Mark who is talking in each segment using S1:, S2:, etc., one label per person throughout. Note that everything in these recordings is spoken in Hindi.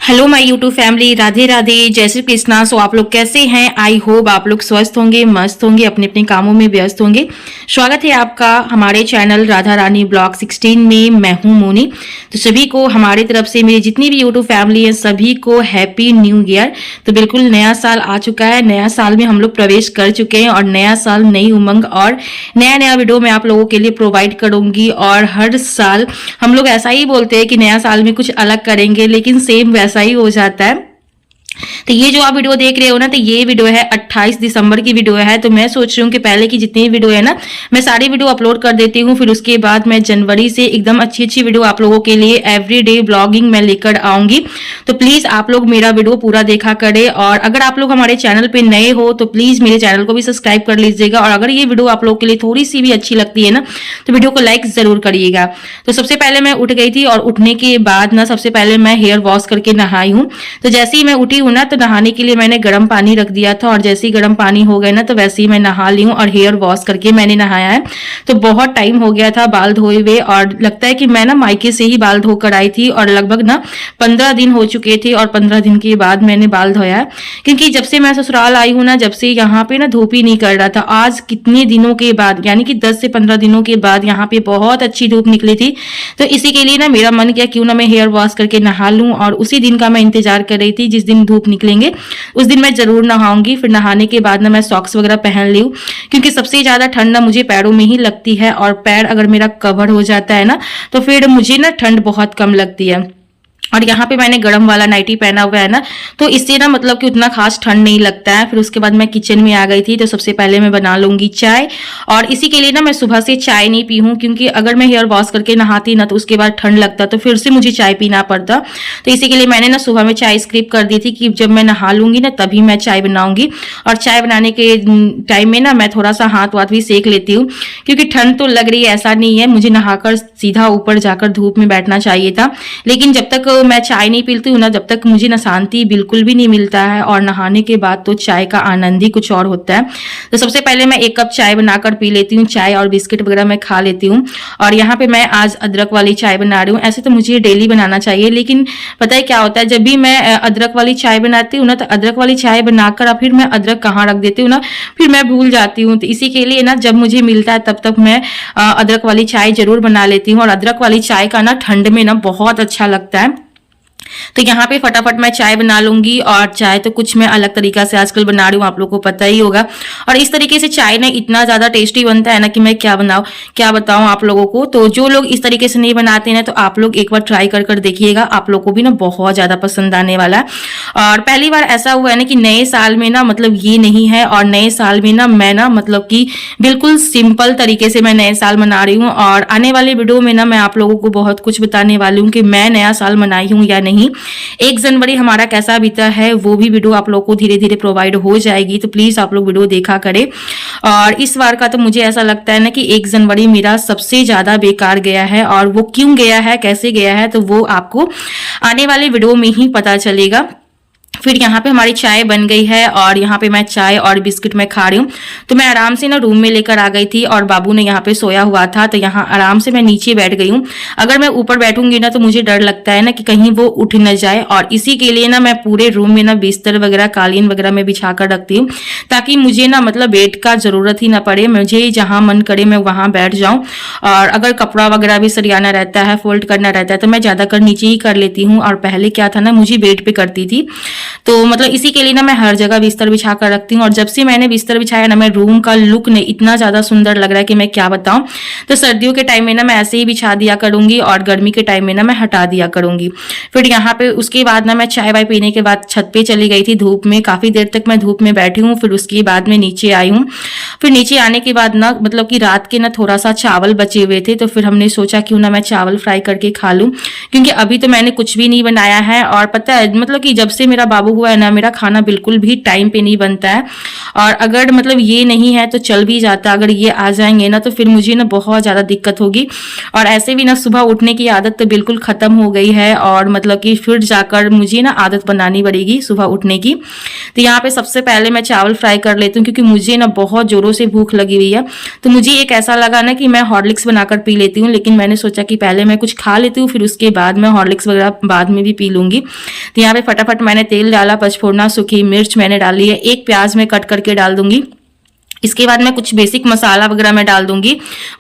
S1: Hello my YouTube family, Radhe Radhe, जय श्री कृष्णा। सो आप लोग कैसे हैं? आई होप आप लोग स्वस्थ होंगे, मस्त होंगे, अपने अपने कामों में व्यस्त होंगे। स्वागत है आपका हमारे चैनल राधा रानी ब्लॉग 16 में। मैं हूं मोनी। तो सभी को हमारी तरफ से, मेरी जितनी भी यूट्यूब फैमिली है, सभी को हैप्पी न्यू ईयर। तो बिल्कुल नया साल आ चुका है, नया साल में हम लोग प्रवेश कर चुके हैं और नया साल नई उमंग और नया नया वीडियो मैं आप लोगों के लिए प्रोवाइड करूंगी। और हर साल हम लोग ऐसा ही बोलते हैं कि नया साल में कुछ अलग करेंगे, लेकिन सेम वैसा ही हो जाता है। तो ये जो आप वीडियो देख रहे हो ना, तो ये वीडियो है 28 दिसंबर की वीडियो है। तो मैं सोच रही हूँ कि पहले की जितनी वीडियो है ना, मैं सारी वीडियो अपलोड कर देती हूँ। फिर उसके बाद मैं जनवरी से एकदम अच्छी अच्छी वीडियो आप लोगों के लिए एवरीडे ब्लॉगिंग मैं लेकर आऊंगी। तो प्लीज आप लोग मेरा वीडियो पूरा देखा करें। और अगर आप लोग हमारे चैनल पे नए हो तो प्लीज मेरे चैनल को भी सब्सक्राइब कर लीजिएगा। और अगर ये वीडियो आप लोगों के लिए थोड़ी सी भी अच्छी लगती है ना, तो वीडियो को लाइक जरूर करिएगा। तो सबसे पहले मैं उठ गई थी और उठने के बाद ना सबसे पहले मैं हेयर वॉश करके नहाई हूँ। तो जैसे ही मैं उठी हूँ ना, तो नहाने के लिए मैंने गर्म पानी रख दिया था और जैसे ही गर्म पानी हो गया ना, तो वैसे ही मैं नहा ली हूँ और हेयर वॉश करके मैंने नहाया है। तो बहुत टाइम हो गया था बाल धोए हुए और लगता है कि मैं ना मायके से ही बाल धोकर आई थी और लगभग ना 15 दिन हो चुके थे और 15 दिन के बाद मैंने बाल धोया है। क्योंकि जब से मैं ससुराल आई हूँ ना, जब से यहाँ पे ना धूप ही नहीं कर रहा था। आज कितने दिनों के बाद, यानी कि 10 से 15 दिनों के बाद यहाँ पे बहुत अच्छी धूप निकली थी। तो इसी के लिए ना मेरा मन किया क्यों ना मैं हेयर वॉश करके नहा लूं। और उसी दिन का मैं इंतजार कर रही थी, जिस दिन धूप निकलेंगे उस दिन मैं जरूर नहाऊंगी। फिर नहाने के बाद ना मैं सॉक्स वगैरह पहन ली हूँ, क्योंकि सबसे ज्यादा ठंड ना मुझे पैरों में ही लगती है। और पैर अगर मेरा कवर हो जाता है ना, तो फिर मुझे ना ठंड बहुत कम लगती है। और यहाँ पे मैंने गर्म वाला नाइटी पहना हुआ है ना, तो इससे ना मतलब कि उतना खास ठंड नहीं लगता है। फिर उसके बाद मैं किचन में आ गई थी। तो सबसे पहले मैं बना लूंगी चाय। और इसी के लिए ना मैं सुबह से चाय नहीं पी हूँ, क्योंकि अगर मैं हेयर वॉश करके नहाती ना, तो उसके बाद ठंड लगता तो फिर से मुझे चाय पीना पड़ता। तो इसी के लिए मैंने ना सुबह में चाय स्किप कर दी थी कि जब मैं नहा लूंगी ना तभी मैं चाय बनाऊंगी। और चाय बनाने के टाइम में ना मैं थोड़ा सा हाथ वाथ भी सेक लेती हूँ, क्योंकि ठंड तो लग रही है, ऐसा नहीं है। मुझे नहाकर सीधा ऊपर जाकर धूप में बैठना चाहिए था, लेकिन जब तक मैं चाय नहीं पीती हूँ ना, जब तक मुझे ना शांति बिल्कुल भी नहीं मिलता है। और नहाने के बाद तो चाय का आनंद ही कुछ और होता है। तो सबसे पहले मैं 1 कप चाय बनाकर पी लेती हूँ। चाय और बिस्किट वगैरह मैं खा लेती हूँ। और यहाँ पे मैं आज अदरक वाली चाय बना रही हूँ। ऐसे तो मुझे डेली बनाना चाहिए, लेकिन पता है क्या होता है, जब भी मैं अदरक वाली चाय बनाती हूँ ना, तो अदरक वाली चाय बनाकर फिर मैं अदरक कहाँ रख देती हूँ ना, फिर मैं भूल जाती हूँ। तो इसी के लिए ना जब मुझे मिलता है तब तक मैं अदरक वाली चाय जरूर बना लेती हूँ। और अदरक वाली चाय का ना ठंड में ना बहुत अच्छा लगता है। तो यहाँ पे फटाफट मैं चाय बना लूंगी। और चाय तो कुछ मैं अलग तरीका से आजकल बना रही हूँ, आप लोगों को पता ही होगा। और इस तरीके से चाय ना इतना ज्यादा टेस्टी बनता है ना कि मैं क्या बताऊं आप लोगों को। तो जो लोग इस तरीके से नहीं बनाते ना, तो आप लोग एक बार ट्राई कर कर देखिएगा, आप लोग को भी ना बहुत ज्यादा पसंद आने वाला है। और पहली बार ऐसा हुआ है ना कि नए साल में ना मतलब ये नहीं है। और नए साल में ना मैं ना मतलब कि बिल्कुल सिंपल तरीके से मैं नए साल मना रही हूँ। और आने वाले वीडियो में ना मैं आप लोगों को बहुत कुछ बताने वाली हूँ कि मैं नया साल मनाई हूँ या नहीं। 1 जनवरी हमारा कैसा बीता है वो भी वीडियो आप लोगों को धीरे धीरे प्रोवाइड हो जाएगी। तो प्लीज आप लोग वीडियो देखा करें। और इस बार का तो मुझे ऐसा लगता है ना कि 1 जनवरी मेरा सबसे ज्यादा बेकार गया है। और वो क्यों गया है, कैसे गया है, तो वो आपको आने वाले वीडियो में ही पता चलेगा। फिर यहाँ पे हमारी चाय बन गई है और यहाँ पे मैं चाय और बिस्किट में खा रही हूँ। तो मैं आराम से ना रूम में लेकर आ गई थी और बाबू ने यहाँ पे सोया हुआ था, तो यहाँ आराम से मैं नीचे बैठ गई हूँ। अगर मैं ऊपर बैठूंगी ना, तो मुझे डर लगता है ना कि कहीं वो उठ न जाए। और इसी के लिए ना मैं पूरे रूम में ना बिस्तर वगैरह, कालीन वगैरह में बिछा कर रखती हूँ, ताकि मुझे ना मतलब बेड का जरूरत ही ना पड़े। मुझे जहां मन करे मैं वहां बैठ जाऊं। और अगर कपड़ा वगैरह भी सरियाना रहता है, फोल्ड करना रहता है, तो मैं ज्यादातर नीचे ही कर लेती हूँ। और पहले क्या था ना, मुझे बेड पे करती थी। तो मतलब इसी के लिए ना मैं हर जगह बिस्तर बिछा कर रखती हूँ। और जब से मैंने बिस्तर बिछाया ना, मैं रूम का लुक ने इतना ज्यादा सुंदर लग रहा है कि मैं क्या बताऊं। तो सर्दियों के टाइम में ना मैं ऐसे ही बिछा दिया करूंगी और गर्मी के टाइम में ना मैं हटा दिया करूंगी। फिर यहाँ पे उसके बाद ना मैं चाय वाय पीने के बाद छत पे चली गई थी धूप में। काफी देर तक मैं धूप में बैठी हूँ। फिर उसके बाद में नीचे आई हूँ। फिर नीचे आने के बाद ना मतलब कि रात के ना थोड़ा सा चावल बचे हुए थे, तो फिर हमने सोचा क्यों ना मैं चावल फ्राई करके खा लूं, क्योंकि अभी तो मैंने कुछ भी नहीं बनाया है। और पता है मतलब कि जब से मेरा बाबू हुआ है ना, मेरा खाना बिल्कुल भी टाइम पे नहीं बनता है। और अगर मतलब ये नहीं है तो चल भी जाता, अगर ये आ जाएंगे ना तो फिर मुझे ना बहुत ज़्यादा दिक्कत होगी। और ऐसे भी ना सुबह उठने की आदत तो बिल्कुल ख़त्म हो गई है, और मतलब कि फिर जाकर मुझे ना आदत बनानी पड़ेगी सुबह उठने की। तो यहाँ पे सबसे पहले मैं चावल फ्राई कर लेती हूँ, क्योंकि मुझे ना बहुत ज़ोरों से भूख लगी हुई है। तो मुझे एक ऐसा लगा ना कि मैं हॉर्लिक्स बनाकर पी लेती हूँ, लेकिन मैंने सोचा कि पहले मैं कुछ खा लेती हूँ, फिर उसके बाद मैं हॉर्लिक्स वगैरह बाद में भी पी लूंगी। तो यहाँ पे फटाफट मैंने तेल डाला, पचफोड़ना, सूखी मिर्च मैंने डाली है, एक प्याज मैं कट करके डाल दूंगी। इसके बाद मैं कुछ बेसिक मसाला वगैरह मैं डाल दूंगी,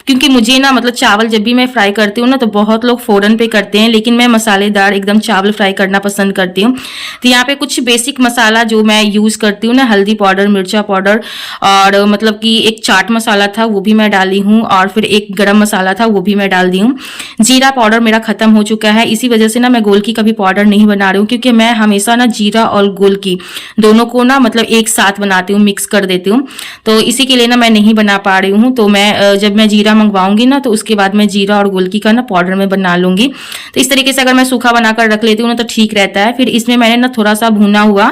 S1: क्योंकि मुझे ना मतलब चावल जब भी मैं फ्राई करती हूँ ना तो बहुत लोग फ़ौरन पे करते हैं, लेकिन मैं मसालेदार एकदम चावल फ्राई करना पसंद करती हूँ। तो यहाँ पे कुछ बेसिक मसाला जो मैं यूज़ करती हूँ ना, हल्दी पाउडर, मिर्चा पाउडर, और मतलब कि एक चाट मसाला था वो भी मैं डाली हूँ, और फिर एक गरम मसाला था वो भी मैं डाल दी हूँ। जीरा पाउडर मेरा खत्म हो चुका है, इसी वजह से ना मैं गोलकी का भी पाउडर नहीं बना रही हूँ, क्योंकि मैं हमेशा ना जीरा और गोलकी दोनों को ना मतलब एक साथ बनाती हूँ, मिक्स कर देती हूँ। तो इसी के लिए ना मैं नहीं बना पा रही हूँ। तो मैं जब मैं जीरा मंगवाऊंगी ना तो उसके बाद मैं जीरा और गोलकी का ना पाउडर में बना लूंगी। तो इस तरीके से अगर मैं सूखा बनाकर रख लेती हूँ ना तो ठीक रहता है। फिर इसमें मैंने ना थोड़ा सा भुना हुआ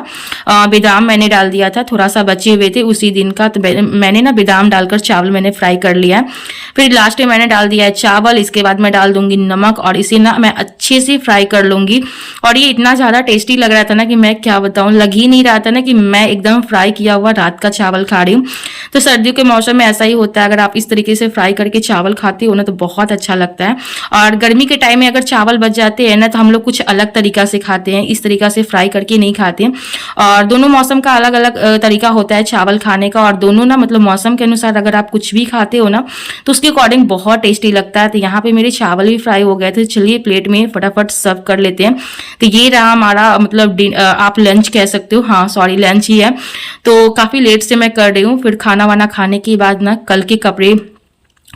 S1: बादाम मैंने डाल दिया था, थोड़ा सा बचे हुए थे उसी दिन का, तो मैंने ना बादाम डालकर चावल मैंने फ्राई कर लिया है। फिर लास्ट में मैंने डाल दिया है चावल, इसके बाद मैं डाल दूंगी नमक, और इसे ना मैं अच्छे से फ्राई कर लूंगी। और ये इतना ज्यादा टेस्टी लग रहा था ना कि मैं क्या बताऊं, लग ही नहीं रहा था ना कि मैं एकदम फ्राई किया हुआ रात का चावल खा रही हूँ। तो सर्दियों के मौसम में ऐसा ही होता है, अगर आप इस तरीके से फ्राई करके चावल खाते हो ना तो बहुत अच्छा लगता है। और गर्मी के टाइम में अगर चावल बच जाते हैं ना तो हम लोग कुछ अलग तरीका से खाते हैं, इस तरीका से फ्राई करके नहीं खाते हैं। और दोनों मौसम का अलग अलग तरीका होता है चावल खाने का, और दोनों ना मतलब मौसम के अनुसार अगर आप कुछ भी खाते हो ना तो उसके अकॉर्डिंग बहुत टेस्टी लगता है। तो यहाँ पे मेरे चावल भी फ्राई हो गए थे, चलिए प्लेट में फटाफट सर्व कर लेते हैं। तो ये रहा हमारा मतलब आप लंच कह सकते हो, हाँ सॉरी लंच ही है। तो काफी लेट से मैं कर रही हूँ। फिर खाना वाना खाने के बाद ना कल के कपड़े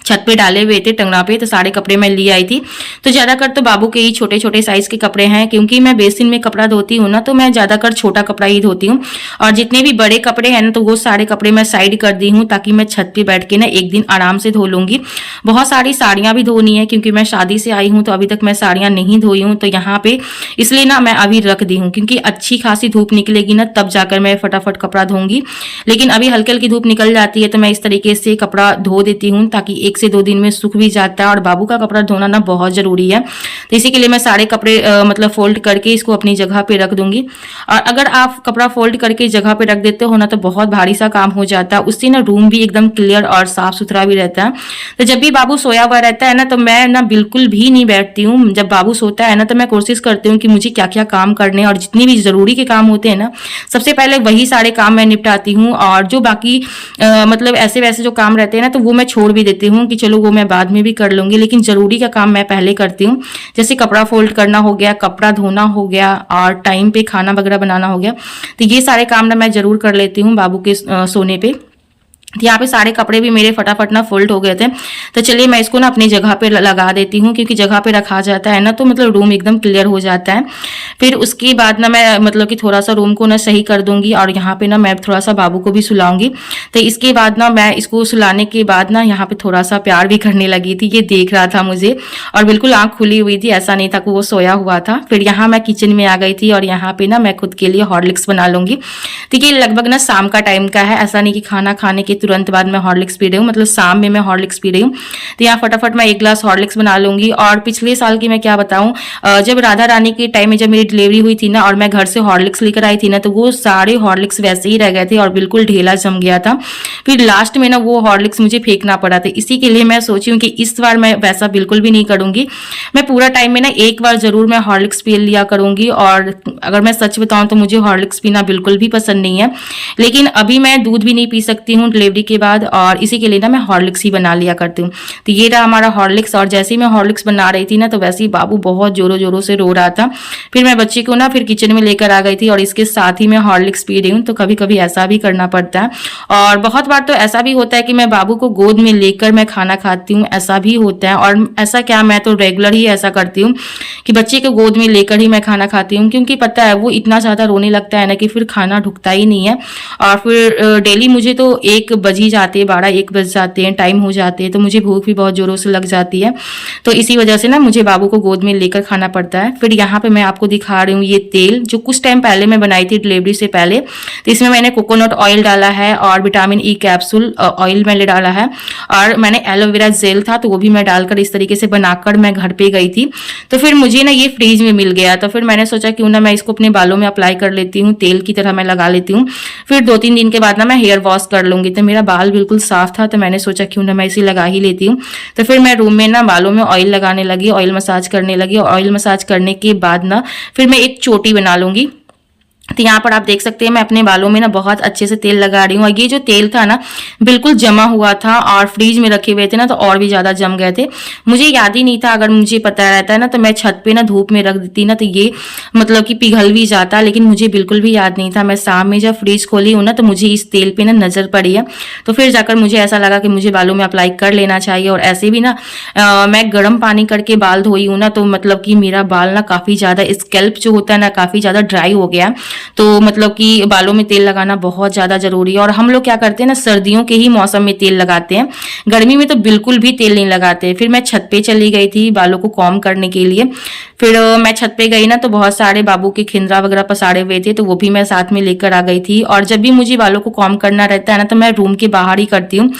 S1: छत पे डाले हुए थे टंगना पे, तो सारे कपड़े मैं ले आई थी। तो ज्यादातर तो बाबू के ही छोटे छोटे साइज के कपड़े हैं, क्योंकि मैं बेसिन में कपड़ा धोती हूँ ना तो मैं ज्यादातर छोटा कपड़ा ही धोती हूँ। और जितने भी बड़े कपड़े हैं ना तो वो सारे कपड़े मैं साइड कर दी हूँ, ताकि मैं छत पे बैठ के ना एक दिन आराम से धो लूंगी। बहुत सारी साड़ियां भी धोनी है, क्योंकि मैं शादी से आई हूँ तो अभी तक मैं साड़ियां नहीं धोई हूँ। तो यहाँ पे इसलिए ना मैं अभी रख दी हूँ, क्योंकि अच्छी खासी धूप निकलेगी ना तब जाकर मैं फटाफट कपड़ा धोऊंगी। लेकिन अभी हल्की हल्की धूप निकल जाती है तो मैं इस तरीके से कपड़ा धो देती हूँ, ताकि 1 से 2 दिन में सूख भी जाता है। और बाबू का कपड़ा धोना ना बहुत जरूरी है, तो इसी के लिए मैं सारे कपड़े मतलब फोल्ड करके इसको अपनी जगह पे रख दूंगी। और अगर आप कपड़ा फोल्ड करके जगह पे रख देते हो ना तो बहुत भारी सा काम हो जाता है, उससे ना रूम भी एकदम क्लियर और साफ सुथरा भी रहता है। तो जब भी बाबू सोया हुआ रहता है ना तो मैं ना बिल्कुल भी नहीं बैठती हूँ। जब बाबू सोता है ना तो मैं कोशिश करती हूँ कि मुझे क्या क्या काम करने, और जितनी भी जरूरी के काम होते हैं ना सबसे पहले वही सारे काम मैं निपटाती हूँ। और जो बाकी मतलब ऐसे वैसे जो काम रहते हैं ना तो वो मैं छोड़ भी देती हूँ कि चलो वो मैं बाद में भी कर लूंगी, लेकिन जरूरी का काम मैं पहले करती हूँ। जैसे कपड़ा फोल्ड करना हो गया, कपड़ा धोना हो गया, और टाइम पे खाना वगैरह बनाना हो गया। तो ये सारे काम ना मैं जरूर कर लेती हूँ बाबू के सोने पे। यहाँ पे सारे कपड़े भी मेरे फटाफट ना फोल्ड हो गए थे। तो चलिए मैं इसको ना अपनी जगह पे लगा देती हूँ, क्योंकि जगह पे रखा जाता है ना तो मतलब रूम एकदम क्लियर हो जाता है। फिर उसके बाद ना मैं मतलब कि थोड़ा सा रूम को ना सही कर दूंगी, और यहाँ पे ना मैं थोड़ा सा बाबू को भी सुलाऊंगी। तो इसके बाद ना मैं इसको सुलाने के बाद ना यहाँ पे थोड़ा सा प्यार भी करने लगी थी, ये देख रहा था मुझे और बिल्कुल आंख खुली हुई थी, ऐसा नहीं था कि वो सोया हुआ था। फिर यहाँ मैं किचन में आ गई थी, और यहाँ पे ना मैं खुद के लिए हॉर्लिक्स बना लूंगी। ठीक है, लगभग ना शाम का टाइम का है, ऐसा नहीं कि खाना खाने के तुरंत बाद मैं हॉर्लिक्स पी रही हूँ, मतलब शाम में मैं हॉर्लिक्स पी रही हूँ। तो यहाँ फटाफट मैं 1 ग्लास हॉर्लिक्स बना लूंगी। और पिछले साल की मैं क्या बताऊं, जब राधा रानी के टाइम में जब मेरी डिलीवरी हुई थी ना और मैं घर से हॉर्लिक्स लेकर आई थी ना, तो वो सारे हॉर्लिक्स वैसे ही रह गए थे और बिल्कुल ढेला जम गया था। फिर लास्ट में ना वो हॉर्लिक्स मुझे फेंकना पड़ा था। इसी के लिए मैं सोची हूँ कि इस बार मैं वैसा बिल्कुल भी नहीं करूंगी। मैं पूरा टाइम में ना एक बार जरूर मैं हॉर्लिक्स पी लिया करूंगी। और अगर मैं सच बताऊं तो मुझे हॉर्लिक्स पीना बिल्कुल भी पसंद नहीं है, लेकिन अभी मैं दूध भी नहीं पी सकती हूँ डिलीवरी के बाद, और इसी के लिए ना मैं हॉर्लिक्स ही बना लिया करती हूँ। तो ये रहा हमारा हॉर्लिक्स। और जैसे ही मैं हॉर्लिक्स बना रही थी ना तो वैसे ही बाबू बहुत जोरों जोरों से रो रहा था। फिर मैं बच्चे को ना फिर किचन में लेकर आ गई थी और इसके साथ ही मैं हॉर्लिक्स पी रही हूँ। तो कभी कभी ऐसा भी करना पड़ता है, और बहुत बार तो ऐसा भी होता है कि मैं बाबू को गोद में लेकर मैं खाना खाती हूँ, ऐसा भी होता है। और ऐसा क्या, मैं तो रेगुलर ही ऐसा करती हूँ कि बच्चे को गोद में लेकर ही मैं खाना खाती हूँ, क्योंकि पता है वो इतना ज्यादा रोने लगता है ना कि फिर खाना ढुकता ही नहीं है। और फिर डेली मुझे तो 1 बज ही जाते हैं, 12-1 बज जाते हैं, टाइम हो जाते हैं, तो मुझे भूख भी बहुत ज़ोरों से लग जाती है। तो इसी वजह से ना मुझे बाबू को गोद में लेकर खाना पड़ता है। फिर यहाँ पे मैं आपको दिखा रही हूँ ये तेल जो कुछ टाइम पहले मैं बनाई थी डिलीवरी से पहले। तो इसमें मैंने कोकोनट ऑयल डाला है और विटामिन ई कैप्सूल ऑयल मैंने डाला है, और मैंने एलोवेरा जेल था तो वो भी मैं डालकर इस तरीके से बनाकर मैं घर पे गई थी। तो फिर मुझे ना ये फ्रीज में मिल गया, तो फिर मैंने सोचा क्यों ना मैं इसको अपने बालों में अप्लाई कर लेती हूँ, तेल की तरह मैं लगा लेती हूँ। फिर 2-3 दिन के बाद ना मैं हेयर वॉश कर लूंगी। तो मेरा बाल बिल्कुल साफ था, तो मैंने सोचा क्यों ना मैं इसे लगा ही लेती हूँ। तो फिर मैं रूम में ना बालों में ऑयल लगाने लगी, ऑयल मसाज करने लगी। ऑयल मसाज करने के बाद ना फिर मैं एक चोटी बना लूंगी। तो यहाँ पर आप देख सकते हैं मैं अपने बालों में ना बहुत अच्छे से तेल लगा रही हूँ, और ये जो तेल था ना बिल्कुल जमा हुआ था, और फ्रीज में रखे हुए थे ना तो और भी ज्यादा जम गए थे। मुझे याद ही नहीं था, अगर मुझे पता रहता है ना तो मैं छत पे ना धूप में रख देती ना, तो ये मतलब कि पिघल भी जाता, लेकिन मुझे बिल्कुल भी याद नहीं था। मैं शाम में जब फ्रीज खोली हूँ ना तो मुझे इस तेल पे ना नजर पड़ी है, तो फिर जाकर मुझे ऐसा लगा कि मुझे बालों में अप्लाई कर लेना चाहिए। और ऐसे भी ना मैं गर्म पानी करके बाल धोई हूँ ना, तो मतलब कि मेरा बाल ना काफी ज्यादा स्कैल्प जो होता है ना काफी ज्यादा ड्राई हो गया। तो मतलब कि बालों में तेल लगाना बहुत ज्यादा जरूरी है। और हम लोग क्या करते हैं ना, सर्दियों के ही मौसम में तेल लगाते हैं, गर्मी में तो बिल्कुल भी तेल नहीं लगाते। फिर मैं छत पे चली गई थी बालों को कॉम्ब करने के लिए। फिर मैं छत पे गई ना तो बहुत सारे बाबू के खिंदरा वगैरह पसारे हुए थे, तो वो भी मैं साथ में लेकर आ गई थी। और जब भी मुझे बालों को कॉम्ब करना रहता है ना तो मैं रूम के बाहर ही करती हूँ।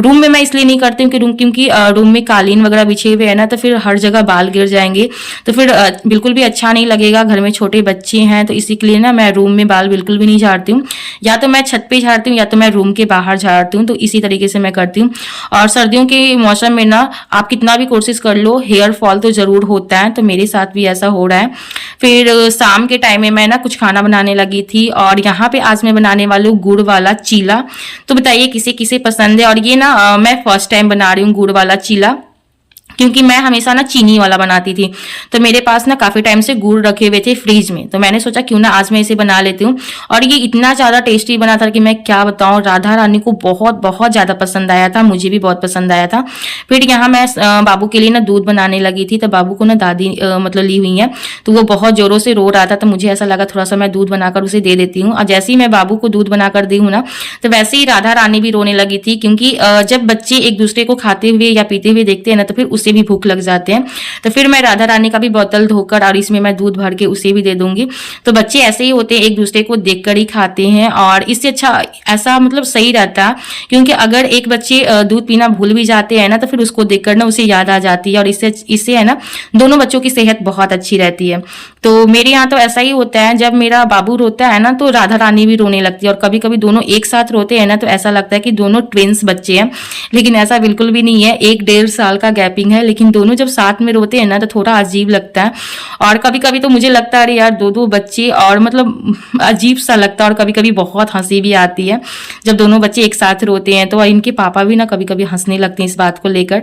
S1: रूम में मैं इसलिए नहीं करती हूँ कि क्योंकि रूम में कालीन वगैरह बिछे हुए है ना, तो फिर हर जगह बाल गिर जाएंगे, तो फिर बिल्कुल भी अच्छा नहीं लगेगा। घर में छोटे बच्चे हैं तो इसी के लिए ना मैं रूम में बाल बिल्कुल भी नहीं झाड़ती हूँ। या तो मैं छत पे झाड़ती हूँ या तो मैं रूम के बाहर झाड़ती हूँ, तो इसी तरीके से मैं करती हूँ। और सर्दियों के मौसम में ना आप कितना भी कोशिश कर लो, हेयर फॉल तो जरूर होता है, तो मेरे साथ भी ऐसा हो रहा है। फिर शाम के टाइम में मैं ना कुछ खाना बनाने लगी थी, और यहाँ पे आज मैं बनाने वाली हूँ गुड़ वाला चीला। तो बताइए किसे किसे पसंद है। और ये ना मैं फर्स्ट टाइम बना रही हूँ गुड़ वाला चीला, क्योंकि मैं हमेशा ना चीनी वाला बनाती थी। तो मेरे पास ना काफी टाइम से गुड़ रखे हुए थे फ्रीज में, तो मैंने सोचा क्यों ना आज मैं इसे बना लेती हूँ। और ये इतना ज्यादा टेस्टी बना था कि मैं क्या बताऊं, राधा रानी को बहुत बहुत ज्यादा पसंद आया था, मुझे भी बहुत पसंद आया था। फिर यहाँ मैं बाबू के लिए ना दूध बनाने लगी थी। तो बाबू को ना दादी मतलब ली हुई है, तो वो बहुत जोरों से रो रहा था, तो मुझे ऐसा लगा थोड़ा सा मैं दूध बनाकर उसे दे देती हूँ। और जैसे ही मैं बाबू को दूध बनाकर दी हूँ ना, तो वैसे ही राधा रानी भी रोने लगी थी, क्योंकि जब बच्चे एक दूसरे को खाते हुए या पीते हुए देखते हैं ना तो फिर उसे भी भूख लग जाते हैं। तो फिर मैं राधा रानी का भी बोतल धोकर और इसमें मैं दूध भर के उसे भी दे दूंगी। तो बच्चे ऐसे ही होते हैं, एक दूसरे को देखकर ही खाते हैं, और इससे अच्छा ऐसा मतलब सही रहता है, क्योंकि अगर एक बच्चे दूध पीना भूल भी जाते हैं ना तो फिर उसको देखकर ना उसे याद आ जाती है, और इससे है ना दोनों बच्चों की सेहत बहुत अच्छी रहती है। तो मेरे यहाँ तो ऐसा ही होता है, जब मेरा बाबू रोता है ना तो राधा रानी भी रोने लगती है, और कभी कभी दोनों एक साथ रोते हैं ना तो ऐसा लगता है कि दोनों ट्विंस बच्चे हैं, लेकिन ऐसा बिल्कुल भी नहीं है। 1-1.5 साल का गैपिंग है, लेकिन दोनों जब साथ में रोते हैं ना तो थोड़ा अजीब लगता है। और कभी कभी तो मुझे लगता है अरे यार 2-2 बच्चे, और मतलब अजीब सा लगता है। और कभी कभी बहुत हंसी भी आती है जब दोनों बच्चे एक साथ रोते हैं, तो इनके पापा भी ना कभी कभी हंसने लगते हैं इस बात को लेकर।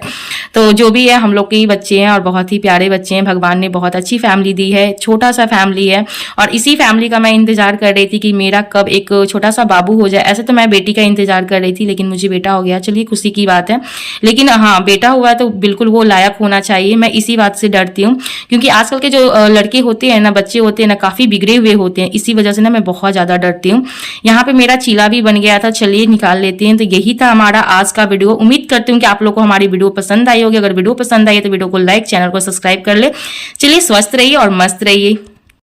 S1: तो जो भी है हम लोग के ही बच्चे हैं, और बहुत ही प्यारे बच्चे हैं, भगवान ने बहुत अच्छी फैमिली दी है, छोटा सा फैमिली है। और इसी फैमिली का मैं इंतजार कर रही थी कि मेरा कब एक छोटा सा बाबू हो जाए। ऐसे तो मैं बेटी का इंतजार कर रही थी, लेकिन मुझे बेटा हो गया, चलिए खुशी की बात है। लेकिन हाँ, बेटा हुआ है तो बिल्कुल वो लायक होना चाहिए, मैं इसी बात से डरती हूँ। क्योंकि आजकल के जो लड़के होते हैं ना, बच्चे होते हैं ना, काफी बिगड़े हुए होते हैं, इसी वजह से ना मैं बहुत ज्यादा डरती हूँ। यहाँ पे मेरा चीला भी बन गया था, चलिए निकाल लेते हैं। तो यही था हमारा आज का वीडियो। उम्मीद करती हूँ कि आप लोग को हमारी वीडियो पसंद आई होगी। अगर वीडियो पसंद आई है तो वीडियो को लाइक, चैनल को सब्सक्राइब कर ले। चलिए स्वस्थ रहिए और मस्त रहिए।